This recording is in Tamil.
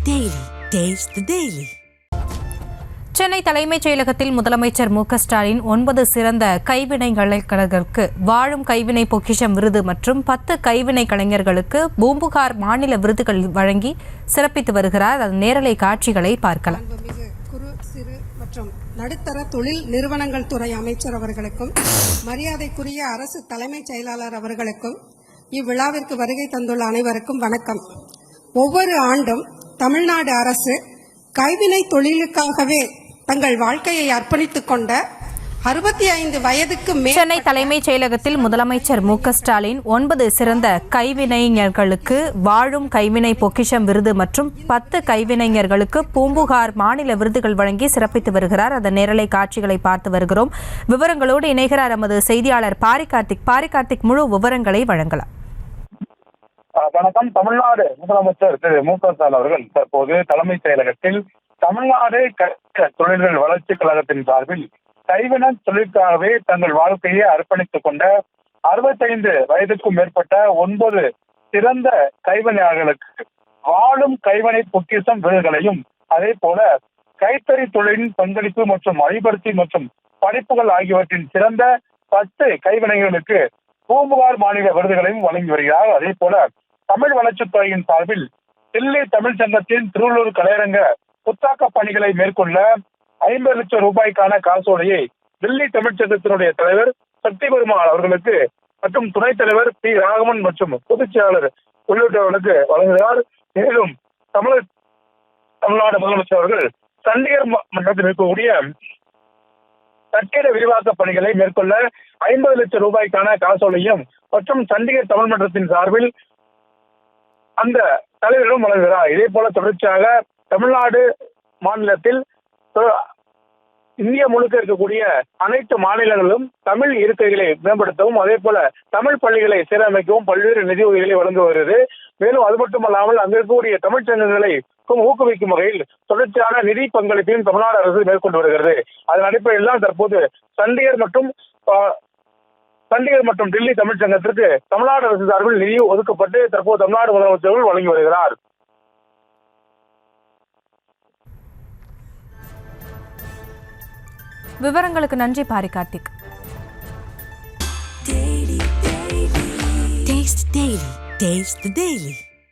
Daily. Taste the Daily. Chennai தலைமைச் செயலகத்தில் முதலமைச்சர் ஸ்டாலின் 9 சிறந்த கைவினைஞர்களுக்கு வாழும் கைவினை பொக்கிஷம் விருது மற்றும் 10 கைவினை கலைஞர்களுக்கு பூம்புகார் மாநில விருதுகள் வழங்கி சிறப்பித்து வருகிறார். அதன் நேரலை காட்சிகளை பார்க்கலாம். குறு சிறு மற்றும் நடுத்தர தொழில் நிறுவனங்கள் துறை அமைச்சர் அவர்களுக்கும் மரியாதைக்குரிய அரசு தலைமைச் செயலாளர் அவர்களுக்கும் இவ்விழாவிற்கு வருகை தந்துள்ள அனைவருக்கும் வணக்கம். ஒவ்வொரு ஆண்டும் தமிழ்நாடு அரசு கைவினை தொழிலுக்காகவே தங்கள் வாழ்க்கையை அர்ப்பணித்துக் கொண்ட 65 வயதுக்கு மேல் சென்னை தலைமைச் செயலகத்தில் முதலமைச்சர் ஸ்டாலின் 9 சிறந்த கைவினைஞர்களுக்கு வாழும் கைவினை பொக்கிஷம் விருது மற்றும் 10 கைவினைஞர்களுக்கு பூம்புகார் மாநில விருதுகள் வழங்கி சிறப்பித்து வருகிறார். அதன் நேரலை காட்சிகளை பார்த்து வருகிறோம். விவரங்களோடு இணைகிறார் நமது செய்தியாளர் பாரிகார்த்திக். முழு விவரங்களை வழங்கலாம். வணக்கம். தமிழ்நாடு முதலமைச்சர் திரு ஸ்டாலின் அவர்கள் தற்போது தலைமைச் செயலகத்தில் தமிழ்நாடு தொழில்கள் வளர்ச்சிக் கழகத்தின் சார்பில் கைவினை தொழிலுக்காகவே தங்கள் வாழ்க்கையை அர்ப்பணித்துக் கொண்ட 65 வயதுக்கும் மேற்பட்ட 9 சிறந்த கைவினையாளர்களுக்கு வாழும் கைவினை பொக்கிஷம் விருதுகளையும் அதே போல கைத்தறி தொழிலின் பங்களிப்பு மற்றும் வழிபடுத்தி மற்றும் படிப்புகள் ஆகியவற்றின் சிறந்த 10 கைவினைகளுக்கு பூம்புகார் மாநில விருதுகளையும் வழங்கி வருகிறார். அதே போல தமிழ் வளர்ச்சித்துறையின் சார்பில் தில்லி தமிழ் சங்கத்தின் திருவள்ளூர் கலையரங்க புத்தாக்க பணிகளை மேற்கொள்ள 50 லட்சம் ரூபாய்க்கான காசோலையை தில்லி தமிழ்ச்சங்கத்தினுடைய தலைவர் சக்தி பெருமாள் அவர்களுக்கு மற்றும் துணைத் தலைவர் பி ராகவன் மற்றும் பொதுச் செயலாளர் உள்ளிட்டவர்களுக்கு வழங்குகிறார். மேலும் தமிழ்நாடு முதலமைச்சர் அவர்கள் சண்டிகர் மன்றத்தில் இருக்கக்கூடிய கட்டிட விரிவாக்க பணிகளை மேற்கொள்ள 50 லட்சம் ரூபாய்க்கான காசோலையும் மற்றும் சண்டிகர் தமிழ் மன்றத்தின் சார்பில் அந்த தலைவரிடம் வழங்குகிறார். இதே போல தொடர்ச்சியாக தமிழ்நாடு மாநிலத்தில் இந்தியா முழுக்க இருக்கக்கூடிய அனைத்து மாநிலங்களிலும் தமிழ் இருக்கைகளை மேம்படுத்தவும் அதே போல தமிழ் பள்ளிகளை சீரமைக்கவும் பல்வேறு நிதி உதவிகளை வழங்கி வருகிறது. மேலும் அது மட்டுமல்லாமல் அங்கு இருக்கக்கூடிய தமிழ் சங்கங்களை ஊக்குவிக்கும் வகையில் தொடர்ச்சியான நிதி பங்களிப்பையும் தமிழ்நாடு அரசு மேற்கொண்டு வருகிறது. அதன் அடிப்படையில் தான் தற்போது சண்டிகர் மற்றும் டில்லி தமிழ் சங்கத்திற்கு தமிழ்நாடு அரசு சார்பில் நிதி ஒதுக்கப்பட்டு தற்போது தமிழ்நாடு முதலமைச்சர்கள் வழங்கி வருகிறார். விவரங்களுக்கு நன்றி பாரிகார்த்திக். Taste the Daily.